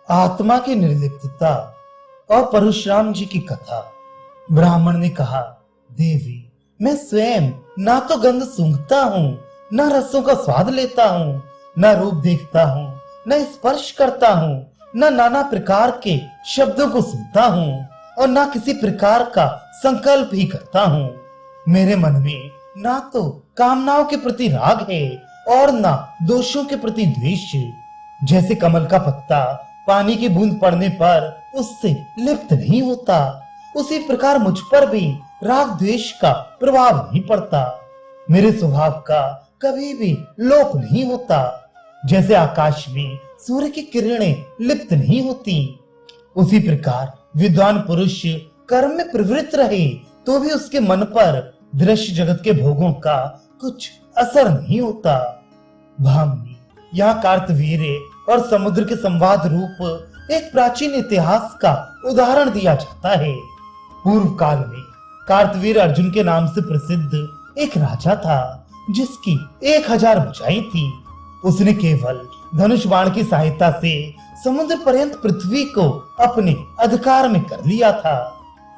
आत्मा की निर्लिप्तता और परशुराम जी की कथा। ब्राह्मण ने कहा, देवी, मैं स्वयं ना तो गंध सूंघता हूँ, न रसों का स्वाद लेता हूँ, न रूप देखता हूँ, न स्पर्श करता हूँ, न नाना प्रकार के शब्दों को सुनता हूँ और न किसी प्रकार का संकल्प ही करता हूँ। मेरे मन में ना तो कामनाओं के प्रति राग है और ना दोषों के प्रति द्वेष। जैसे कमल का पत्ता पानी की बूंद पड़ने पर उससे लिप्त नहीं होता, उसी प्रकार मुझ पर भी राग द्वेष का प्रभाव नहीं पड़ता। मेरे स्वभाव का कभी भी लोप नहीं होता। जैसे आकाश में सूर्य की किरणें लिप्त नहीं होती, उसी प्रकार विद्वान पुरुष कर्म में प्रवृत्त रहे तो भी उसके मन पर दृश्य जगत के भोगों का कुछ असर नहीं होता। भामिनी, यहाँ कार्तवीर्य और समुद्र के संवाद रूप एक प्राचीन इतिहास का उदाहरण दिया जाता है। पूर्व काल में कार्तवीर्य अर्जुन के नाम से प्रसिद्ध एक राजा था, जिसकी 1000 भुजाएं थी। उसने केवल धनुष बाण की सहायता से समुद्र पर्यंत पृथ्वी को अपने अधिकार में कर लिया था।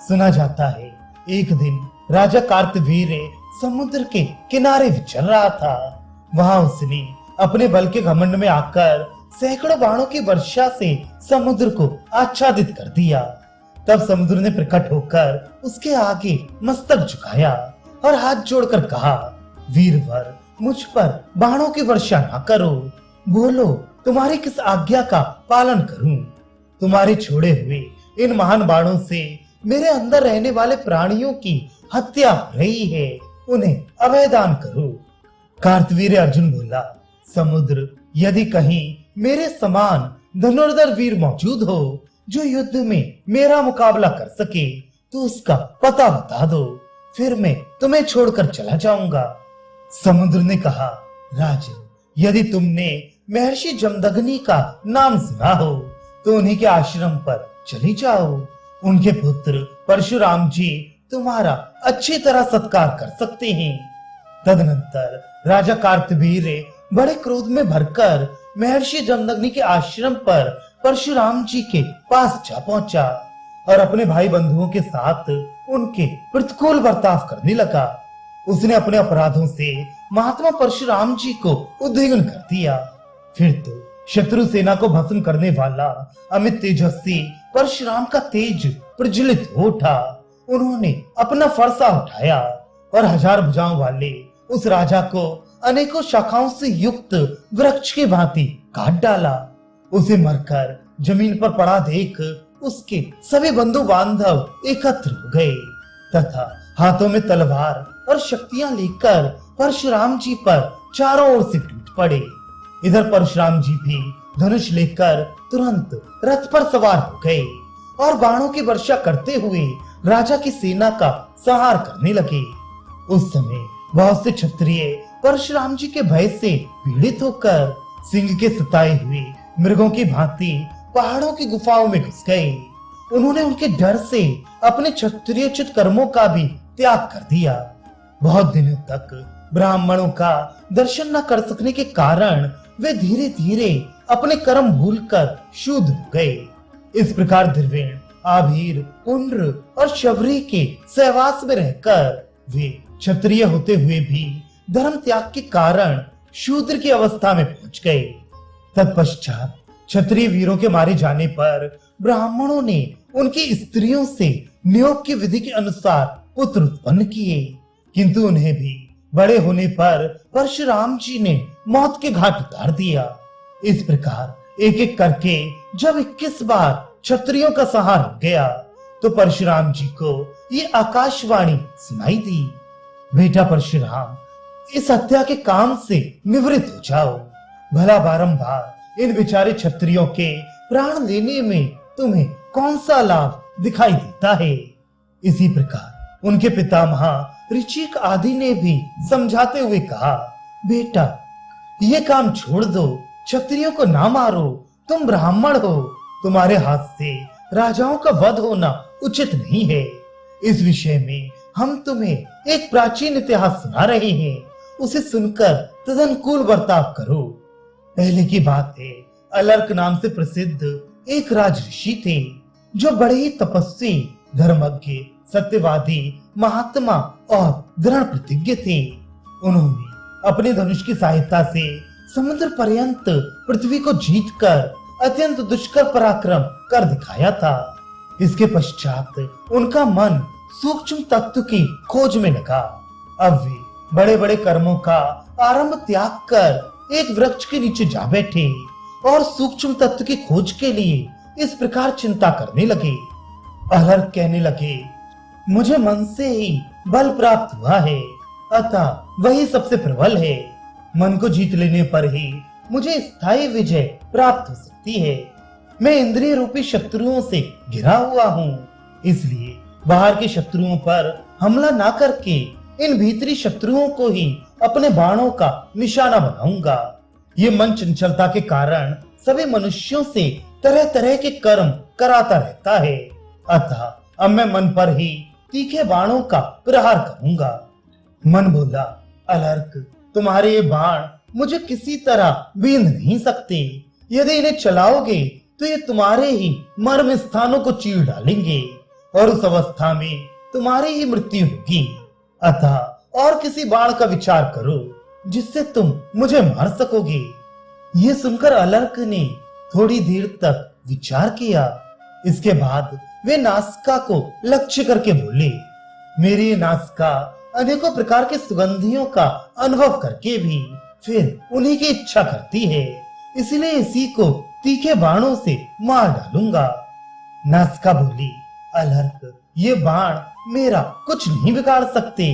सुना जाता है, एक दिन राजा कार्तवीर्य समुद्र के किनारे विचर रहा था। वहां उसने अपने बल के घमंड में आकर सैकड़ों बाणों की वर्षा से समुद्र को आच्छादित कर दिया। तब समुद्र ने प्रकट होकर उसके आगे मस्तक झुकाया और हाथ जोड़कर कहा, वीरवर, मुझ पर बाणों की वर्षा ना करो। बोलो, तुम्हारी किस आज्ञा का पालन करूं? तुम्हारे छोड़े हुए इन महान बाणों से मेरे अंदर रहने वाले प्राणियों की हत्या हो रही है, उन्हें अभयदान करो। कार्तवीर्य अर्जुन बोला, समुद्र, यदि कहीं मेरे समान धनुर्धर वीर मौजूद हो जो युद्ध में मेरा मुकाबला कर सके तो उसका पता बता दो, फिर मैं तुम्हें छोड़कर चला जाऊंगा। समुद्र ने कहा, राजन, यदि तुमने महर्षि जमदग्नि का नाम सुना हो तो उन्हीं के आश्रम पर चली जाओ। उनके पुत्र परशुराम जी तुम्हारा अच्छी तरह सत्कार कर सकते हैं। तदनंतर राजा कार्तवीर्य बड़े क्रोध में भरकर महर्षि जमदग्नि के आश्रम पर परशुराम जी के पास जा पहुंचा और अपने भाई बंधुओं के साथ उनके प्रतिकूल बर्ताव करने लगा। उसने अपने अपराधों से महात्मा परशुराम जी को उद्विग्न कर दिया। फिर तो शत्रु सेना को भस्म करने वाला अमित तेजस्वी परशुराम का तेज प्रज्वलित हो उठा। उन्होंने अपना फरसा उठाया और 1000 भुजाओं वाले उस राजा को अनेकों शाखाओं से युक्त वृक्ष की भांति काट डाला। उसे मरकर जमीन पर पड़ा देख उसके सभी बंधु बांधव एकत्र हो गए तथा हाथों में तलवार और शक्तियां लेकर परशुराम जी पर चारों ओर से टूट पड़े। इधर परशुराम जी भी धनुष लेकर तुरंत रथ पर सवार हो गए और बाणों की वर्षा करते हुए राजा की सेना का संहार करने लगे। उस समय बहुत से क्षत्रिय परशुराम जी के भय से पीड़ित होकर सिंह के सताए हुए मृगों की भांति पहाड़ों की गुफाओं में घुस गए। उन्होंने उनके डर से अपने क्षत्रियोचित कर्मों का भी त्याग कर दिया। बहुत दिनों तक ब्राह्मणों का दर्शन न कर सकने के कारण वे धीरे धीरे अपने कर्म भूलकर शूद्र हो गए। इस प्रकार द्रविण, आभीर, पुंड्र और शबरी के सहवास में रहकर वे क्षत्रिय होते हुए भी धर्म त्याग के कारण शूद्र की अवस्था में पहुंच गए। तत्पश्चात क्षत्रिय वीरों के मारे जाने पर ब्राह्मणों ने उनकी स्त्रियों से नियोग की विधि के अनुसार पुत्र उत्पन्न किए, किंतु उन्हें भी बड़े होने पर परशुराम जी ने मौत के घाट उतार दिया। इस प्रकार एक एक करके जब 21 बार क्षत्रियों का संहार हो गया तो परशुराम जी को ये आकाशवाणी सुनाई दी, बेटा परशुराम, इस हत्या के काम से निवृत्त हो जाओ। भला बारंबार इन बेचारे क्षत्रियों के प्राण लेने में तुम्हें कौन सा लाभ दिखाई देता है? इसी प्रकार उनके पितामह ऋचिक आदि ने भी समझाते हुए कहा, बेटा, ये काम छोड़ दो, क्षत्रियों को ना मारो, तुम ब्राह्मण हो, तुम्हारे हाथ से राजाओं का वध होना उचित नहीं है। इस विषय में हम तुम्हें एक प्राचीन इतिहास सुना रहे हैं, उसे सुनकर तदनुकूल बर्ताव करो। पहले की बात है, अलर्क नाम से प्रसिद्ध एक राज ऋषि थे जो बड़े ही तपस्वी, धर्मज्ञ, सत्यवादी, महात्मा और दृढ़ प्रतिज्ञ थे। उन्होंने अपने धनुष की सहायता से समुद्र पर्यंत पृथ्वी को जीतकर अत्यंत दुष्कर पराक्रम कर दिखाया था। इसके पश्चात उनका मन सूक्ष्म तत्व की खोज में लगा। अब वे बड़े बड़े कर्मों का आरंभ त्याग कर एक वृक्ष के नीचे जा बैठे और सूक्ष्म तत्व की खोज के लिए इस प्रकार चिंता करने लगे। अलर्क कहने लगे, मुझे मन से ही बल प्राप्त हुआ है, अतः वही सबसे प्रबल है। मन को जीत लेने पर ही मुझे स्थायी विजय प्राप्त हो सकती है। मैं इंद्रिय रूपी शत्रुओं से घिरा हुआ हूँ, इसलिए बाहर के शत्रुओं पर हमला ना करके इन भीतरी शत्रुओं को ही अपने बाणों का निशाना बनाऊंगा। ये मन चंचलता के कारण सभी मनुष्यों से तरह तरह के कर्म कराता रहता है, अतः अब मैं मन पर ही तीखे बाणों का प्रहार करूंगा। मन बोला, अलर्क, तुम्हारे ये बाण मुझे किसी तरह बींध नहीं सकते। यदि इन्हें चलाओगे तो ये तुम्हारे ही मर्म स्थानों को चीर डालेंगे और उस अवस्था में तुम्हारी ही मृत्यु होगी। अतः और किसी बाण का विचार करो जिससे तुम मुझे मार सकोगे। ये सुनकर अलर्क ने थोड़ी देर तक विचार किया। इसके बाद वे नासिका को लक्ष्य करके बोले, मेरी नासिका अनेकों प्रकार के सुगंधियों का अनुभव करके भी फिर उन्हीं की इच्छा करती है, इसलिए इसी को तीखे बाणों से मार डालूंगा। नासिका बोली, अलर्क, ये बाण मेरा कुछ नहीं बिगाड़ सकते।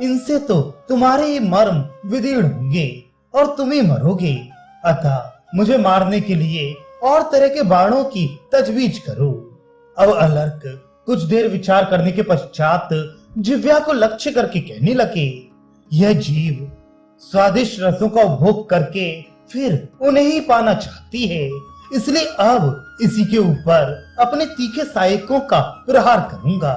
इनसे तो तुम्हारे ही मर्म विदीर्ण होंगे और तुम ही मरोगे। अतः मुझे मारने के लिए और तरह के बाणों की तजवीज करो। अब अलर्क कुछ देर विचार करने के पश्चात जिह्वा को लक्ष्य करके कहने लगे, यह जीव स्वादिष्ट रसों का उपभोग करके फिर उन्हें ही पाना चाहती है, इसलिए अब इसी के ऊपर अपने तीखे सहायकों का प्रहार करूंगा।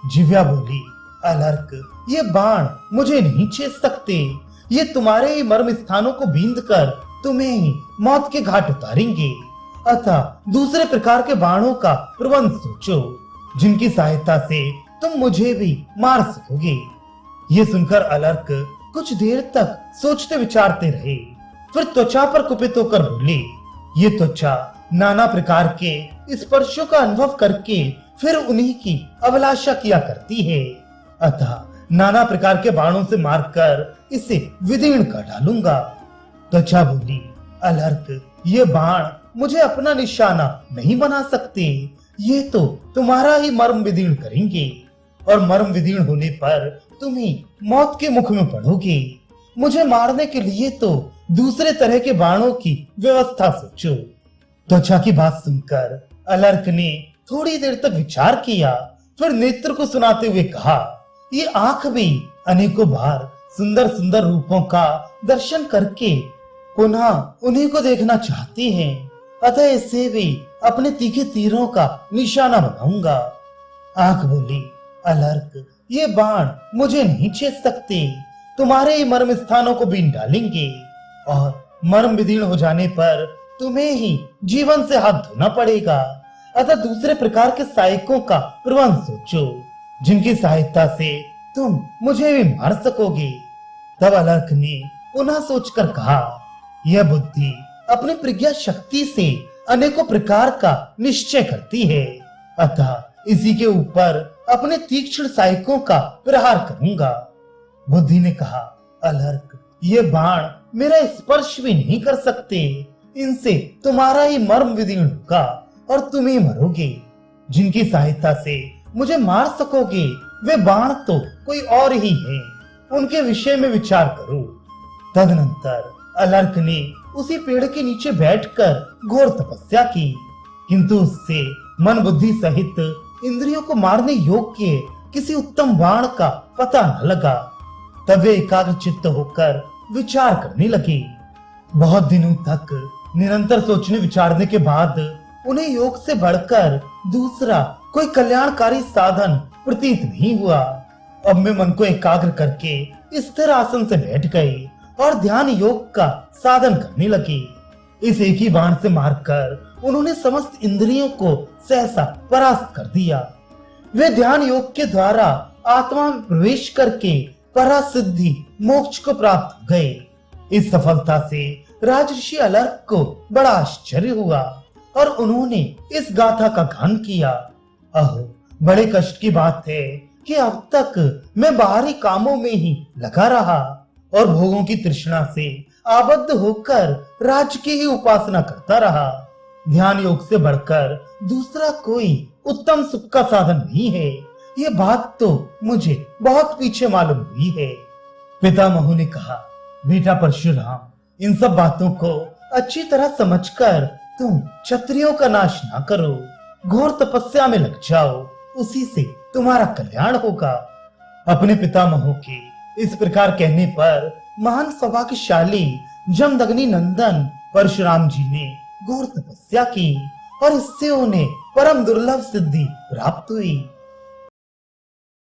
जिह्वा बोली, अलर्क, ये बाण मुझे नहीं छेद सकते। ये तुम्हारे ही मर्म स्थानों को बींध कर तुम्हें ही मौत के घाट उतारेंगे। अतः दूसरे प्रकार के बाणों का प्रबंध सोचो, जिनकी सहायता से तुम मुझे भी मार सकोगे। ये सुनकर अलर्क कुछ देर तक सोचते विचारते रहे, फिर त्वचा पर कुपित होकर बोले, ये त्वचा नाना प्रकार के स्पर्शों का अनुभव करके फिर उन्हीं की अभिलाषा किया करती है, अतः नाना प्रकार के बाणों से मारकर इसे विदीर्ण कर डालूंगा। त्वचा बोली, अलर्क, ये बाण मुझे अपना निशाना नहीं बना सकते। ये तो तुम्हारा ही मर्म विदीर्ण करेंगे और मर्म विदीर्ण होने पर तुम ही मौत के मुख में पड़ोगे। मुझे मारने के लिए तो दूसरे तरह के बाणों की व्यवस्था सोचो। त्वचा की बात सुनकर अलर्क ने थोड़ी देर तक विचार किया, फिर नेत्र को सुनाते हुए कहा, ये आंख भी अनेकों बार सुंदर सुंदर रूपों का दर्शन करके पुनः उन्हीं को देखना चाहती है, अतः इसे भी अपने तीखे तीरों का निशाना बनाऊंगा। आंख बोली, अलर्क, ये बाण मुझे नहीं छेद सकते। तुम्हारे ही मर्म स्थानों को बीन डालेंगे और मर्म विदीर्ण हो जाने पर तुम्हें ही जीवन से हाथ धोना पड़ेगा। अतः दूसरे प्रकार के सहायकों का प्रबंध सोचो, जिनकी सहायता से तुम मुझे भी मार सकोगे। तब अलर्क ने पुनः सोचकर कहा, यह बुद्धि अपनी प्रज्ञा शक्ति से अनेकों प्रकार का निश्चय करती है, अतः इसी के ऊपर अपने तीक्ष्ण सहायकों का प्रहार करूंगा। बुद्धि ने कहा, अलर्क, ये बाण मेरा स्पर्श भी नहीं कर सकते। इनसे तुम्हारा ही मर्म विदीर्ण होगा और तुम ही मरोगे। जिनकी सहायता से मुझे मार सकोगे वे बाण तो कोई और ही है, उनके विषय में विचार करो। तदनंतर अलर्क ने उसी पेड़ के नीचे बैठकर घोर तपस्या की, किंतु उससे मन बुद्धि सहित इंद्रियों को मारने योग्य किसी उत्तम बाण का पता न लगा। तब वे एकाग्र चित्त होकर विचार करने लगे। बहुत दिनों तक निरंतर सोचने विचारने के बाद उन्हें योग से बढ़कर दूसरा कोई कल्याणकारी साधन प्रतीत नहीं हुआ। अब मैं मन को एकाग्र करके स्थिर आसन से बैठ गए और ध्यान योग का साधन करने लगे। इस एक ही बाण से मारकर उन्होंने समस्त इंद्रियों को सहसा परास्त कर दिया। वे ध्यान योग के द्वारा आत्मा में प्रवेश करके परासिद्धि मोक्ष को प्राप्त हो गए। इस सफलता से राजऋषि अलर्क को बड़ा आश्चर्य हुआ और उन्होंने इस गाथा का गान किया। अहो, बड़े कष्ट की बात है कि अब तक मैं बाहरी कामों में ही लगा रहा और भोगों की तृष्णा से आबद्ध होकर राज्य की ही उपासना करता रहा। ध्यान योग से बढ़कर दूसरा कोई उत्तम सुख का साधन नहीं है। ये बात तो मुझे बहुत पीछे मालूम हुई है। पितामह ने कहा, बेटा परशुराम, इन सब बातों को अच्छी तरह समझकर तुम क्षत्रियों का नाश ना करो, घोर तपस्या में लग जाओ, उसी से तुम्हारा कल्याण होगा। अपने पितामहों के इस प्रकार कहने पर महान सौभाग्यशाली जमदग्नि नंदन परशुराम जी ने घोर तपस्या की और इससे उन्हें परम दुर्लभ सिद्धि प्राप्त हुई।